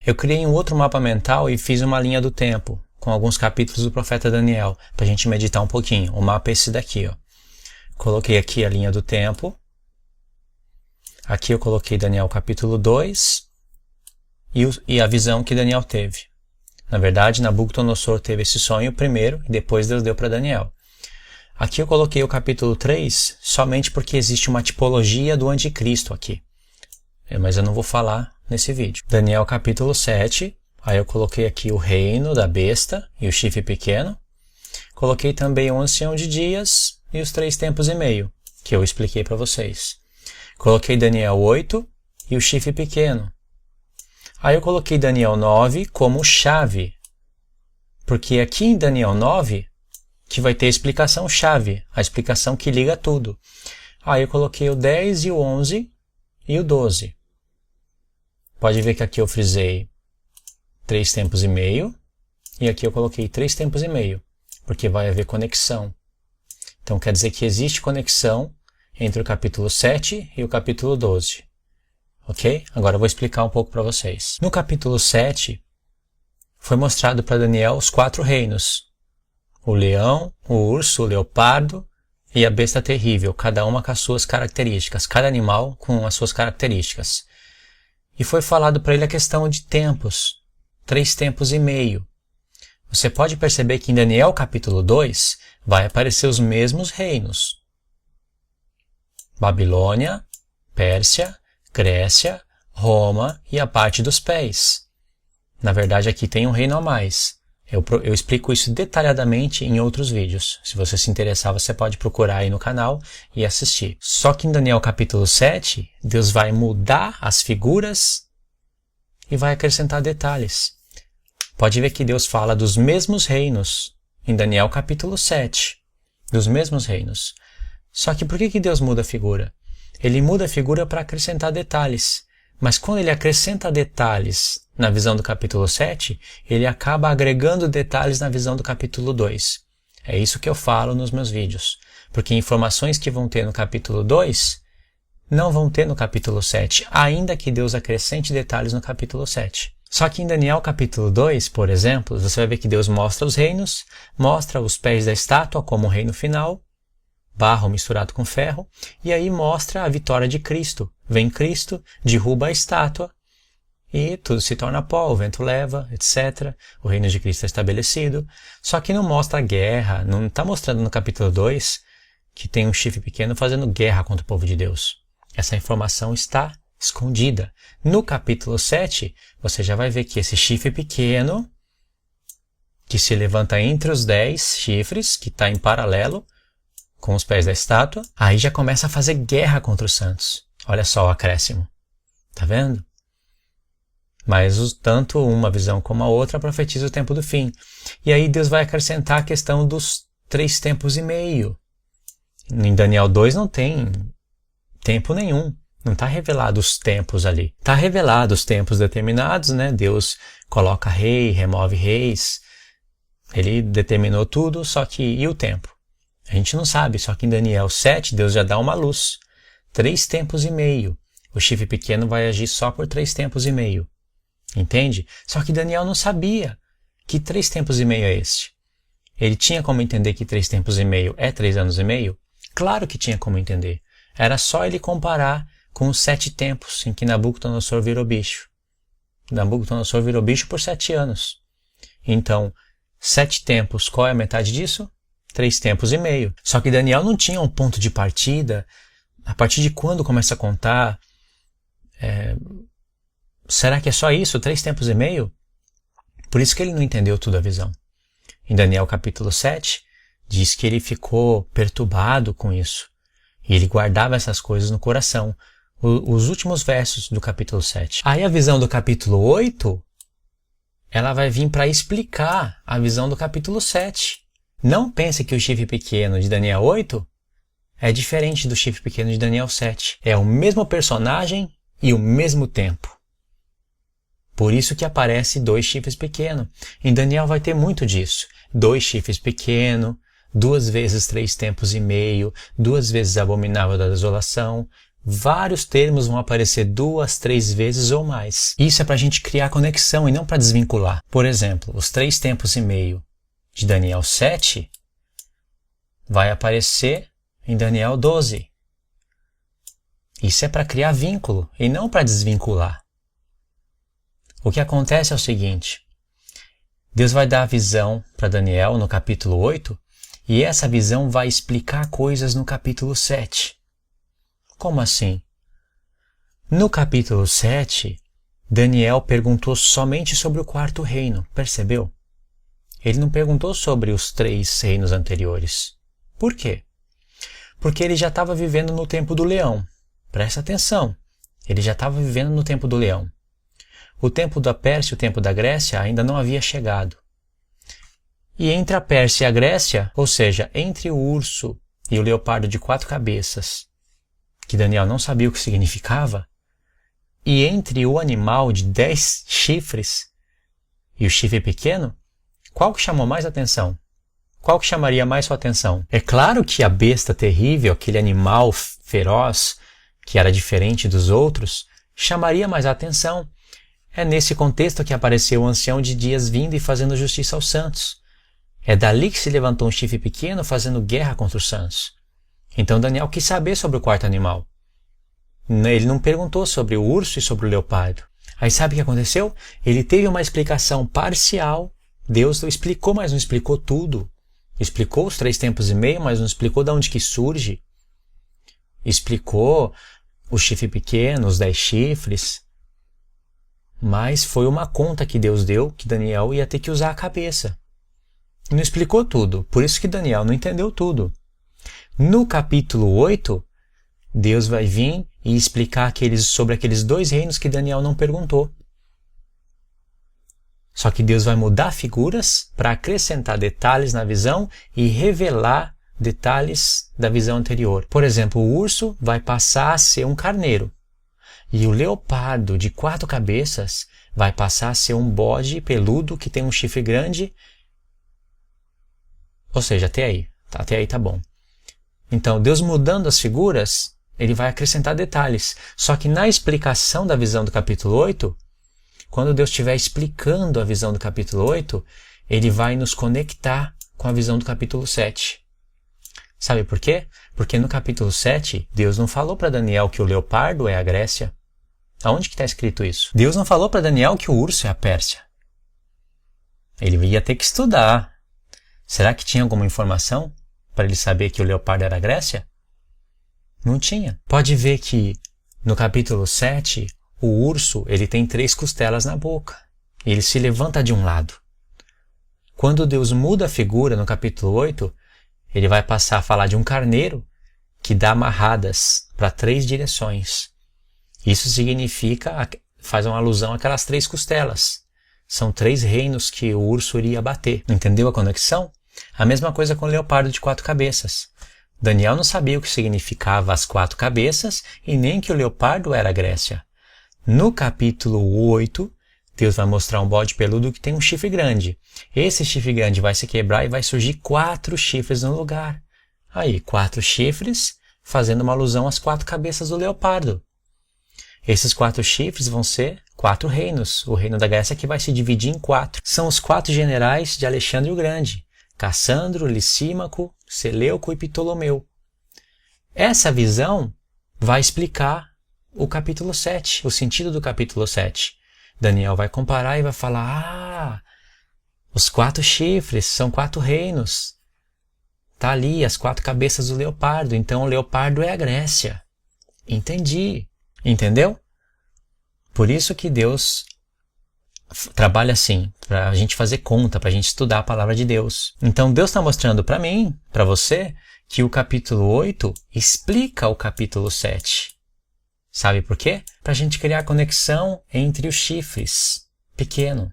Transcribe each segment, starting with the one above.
eu criei um outro mapa mental e fiz uma linha do tempo, com alguns capítulos do profeta Daniel, para a gente meditar um pouquinho. O mapa é esse daqui, ó. Coloquei aqui a linha do tempo. Aqui eu coloquei Daniel capítulo 2 e a visão que Daniel teve. Na verdade, Nabucodonosor teve esse sonho primeiro e depois Deus deu para Daniel. Aqui eu coloquei o capítulo 3 somente porque existe uma tipologia do anticristo aqui. Mas eu não vou falar nesse vídeo. Daniel capítulo 7, aí eu coloquei aqui o reino da besta e o chifre pequeno. Coloquei também o ancião de dias e os 3 tempos e meio, que eu expliquei para vocês. Coloquei Daniel 8 e o chifre pequeno. Aí eu coloquei Daniel 9 como chave, porque aqui em Daniel 9 que vai ter a explicação chave, a explicação que liga tudo. Aí eu coloquei o 10 e o 11 e o 12. Pode ver que aqui eu frisei 3 tempos e meio e aqui eu coloquei 3 tempos e meio, porque vai haver conexão. Então quer dizer que existe conexão entre o capítulo 7 e o capítulo 12. Ok? Agora eu vou explicar um pouco para vocês. No capítulo 7, foi mostrado para Daniel os 4 reinos. O leão, o urso, o leopardo e a besta terrível, cada uma com as suas características, cada animal com as suas características. E foi falado para ele a questão de tempos, 3 tempos e meio. Você pode perceber que em Daniel capítulo 2 vai aparecer os mesmos reinos. Babilônia, Pérsia, Grécia, Roma e a parte dos pés. Na verdade aqui tem um reino a mais. Eu explico isso detalhadamente em outros vídeos. Se você se interessar, você pode procurar aí no canal e assistir. Só que em Daniel capítulo 7, Deus vai mudar as figuras e vai acrescentar detalhes. Pode ver que Deus fala dos mesmos reinos em Daniel capítulo 7. Dos mesmos reinos. Só que por que Deus muda a figura? Ele muda a figura para acrescentar detalhes. Mas quando ele acrescenta detalhes na visão do capítulo 7, ele acaba agregando detalhes na visão do capítulo 2. É isso que eu falo nos meus vídeos. Porque informações que vão ter no capítulo 2 não vão ter no capítulo 7, ainda que Deus acrescente detalhes no capítulo 7. Só que em Daniel capítulo 2, por exemplo, você vai ver que Deus mostra os reinos, mostra os pés da estátua como o reino final, barro misturado com ferro, e aí mostra a vitória de Cristo. Vem Cristo, derruba a estátua, e tudo se torna pó, o vento leva, etc. O reino de Cristo é estabelecido. Só que não mostra a guerra, não está mostrando no capítulo 2 que tem um chifre pequeno fazendo guerra contra o povo de Deus. Essa informação está escondida. No capítulo 7, você já vai ver que esse chifre pequeno, que se levanta entre os 10 chifres, que está em paralelo com os pés da estátua, aí já começa a fazer guerra contra os santos. Olha só o acréscimo. Tá vendo? Mas tanto uma visão como a outra profetiza o tempo do fim. E aí Deus vai acrescentar a questão dos 3 tempos e meio. Em Daniel 2 não tem tempo nenhum. Não está revelado os tempos ali. Está revelado os tempos determinados, né? Deus coloca rei, remove reis. Ele determinou tudo, só que... E o tempo? A gente não sabe, só que em Daniel 7 Deus já dá uma luz. 3 tempos e meio. O chifre pequeno vai agir só por 3 tempos e meio. Entende? Só que Daniel não sabia que 3 tempos e meio é este. Ele tinha como entender que 3 tempos e meio é 3 anos e meio? Claro que tinha como entender. Era só ele comparar com os 7 tempos em que Nabucodonosor virou bicho. Nabucodonosor virou bicho por 7 anos. Então, 7 tempos, qual é a metade disso? 3 tempos e meio. Só que Daniel não tinha um ponto de partida. A partir de quando começa a contar? Será que é só isso? 3 tempos e meio? Por isso que ele não entendeu toda a visão. Em Daniel capítulo 7, diz que ele ficou perturbado com isso. E ele guardava essas coisas no coração. Os últimos versos do capítulo 7. Aí a visão do capítulo 8, ela vai vir para explicar a visão do capítulo 7. Não pense que o chifre pequeno de Daniel 8 é diferente do chifre pequeno de Daniel 7. É o mesmo personagem e o mesmo tempo. Por isso que aparece 2 chifres pequenos. Em Daniel vai ter muito disso. 2 chifres pequenos, 2 vezes 3 tempos e meio, 2 vezes abominável da desolação, vários termos vão aparecer 2, 3 vezes ou mais. Isso é para a gente criar conexão e não para desvincular. Por exemplo, os 3 tempos e meio de Daniel 7 vai aparecer em Daniel 12. Isso é para criar vínculo e não para desvincular. O que acontece é o seguinte: Deus vai dar a visão para Daniel no capítulo 8 e essa visão vai explicar coisas no capítulo 7. Como assim? No capítulo 7, Daniel perguntou somente sobre o 4º reino, percebeu? Ele não perguntou sobre os 3 reinos anteriores. Por quê? Porque ele já estava vivendo no tempo do leão. Presta atenção, ele já estava vivendo no tempo do leão. O tempo da Pérsia e o tempo da Grécia ainda não havia chegado. E entre a Pérsia e a Grécia, ou seja, entre o urso e o leopardo de 4 cabeças, que Daniel não sabia o que significava, e entre o animal de 10 chifres e o chifre pequeno, qual que chamou mais atenção? Qual que chamaria mais sua atenção? É claro que a besta terrível, aquele animal feroz, que era diferente dos outros, chamaria mais a atenção. É nesse contexto que apareceu o ancião de dias vindo e fazendo justiça aos santos. É dali que se levantou um chifre pequeno fazendo guerra contra os santos. Então Daniel quis saber sobre o 4º animal. Ele não perguntou sobre o urso e sobre o leopardo. Aí sabe o que aconteceu? Ele teve uma explicação parcial. Deus explicou, mas não explicou tudo. Explicou os 3 tempos e meio, mas não explicou de onde que surge. Explicou o chifre pequeno, os 10 chifres. Mas foi uma conta que Deus deu que Daniel ia ter que usar a cabeça. Não explicou tudo, por isso que Daniel não entendeu tudo. No capítulo 8, Deus vai vir e explicar sobre aqueles 2 reinos que Daniel não perguntou. Só que Deus vai mudar figuras para acrescentar detalhes na visão e revelar detalhes da visão anterior. Por exemplo, o urso vai passar a ser um carneiro. E o leopardo de 4 cabeças vai passar a ser um bode peludo que tem um chifre grande. Ou seja, até aí tá bom. Então, Deus mudando as figuras, ele vai acrescentar detalhes. Só que na explicação da visão do capítulo 8, quando Deus estiver explicando a visão do capítulo 8, ele vai nos conectar com a visão do capítulo 7. Sabe por quê? Porque no capítulo 7, Deus não falou para Daniel que o leopardo é a Grécia. Aonde que está escrito isso? Deus não falou para Daniel que o urso é a Pérsia. Ele ia ter que estudar. Será que tinha alguma informação para ele saber que o leopardo era a Grécia? Não tinha. Pode ver que no capítulo 7, o urso ele tem 3 costelas na boca. Ele se levanta de um lado. Quando Deus muda a figura no capítulo 8, ele vai passar a falar de um carneiro que dá amarradas para 3 direções. Isso significa, faz uma alusão àquelas 3 costelas. São 3 reinos que o urso iria bater. Entendeu a conexão? A mesma coisa com o leopardo de 4 cabeças. Daniel não sabia o que significava as 4 cabeças e nem que o leopardo era a Grécia. No capítulo 8, Deus vai mostrar um bode peludo que tem um chifre grande. Esse chifre grande vai se quebrar e vai surgir 4 chifres no lugar. Aí, 4 chifres fazendo uma alusão às 4 cabeças do leopardo. Esses 4 chifres vão ser 4 reinos. O reino da Grécia que vai se dividir em 4. São os 4 generais de Alexandre o Grande: Cassandro, Licímaco, Seleuco e Ptolomeu. Essa visão vai explicar o capítulo 7, o sentido do capítulo 7. Daniel vai comparar e vai falar: os 4 chifres são 4 reinos. Tá ali as 4 cabeças do leopardo, então o leopardo é a Grécia. Entendi. Entendeu? Por isso que Deus trabalha assim, para a gente fazer conta, para a gente estudar a palavra de Deus. Então Deus está mostrando para mim, para você, que o capítulo 8 explica o capítulo 7. Sabe por quê? Para a gente criar conexão entre os chifres pequeno,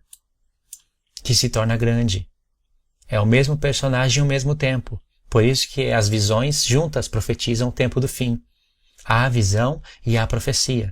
que se torna grande. É o mesmo personagem ao mesmo tempo. Por isso que as visões juntas profetizam o tempo do fim. Há a visão e há a profecia.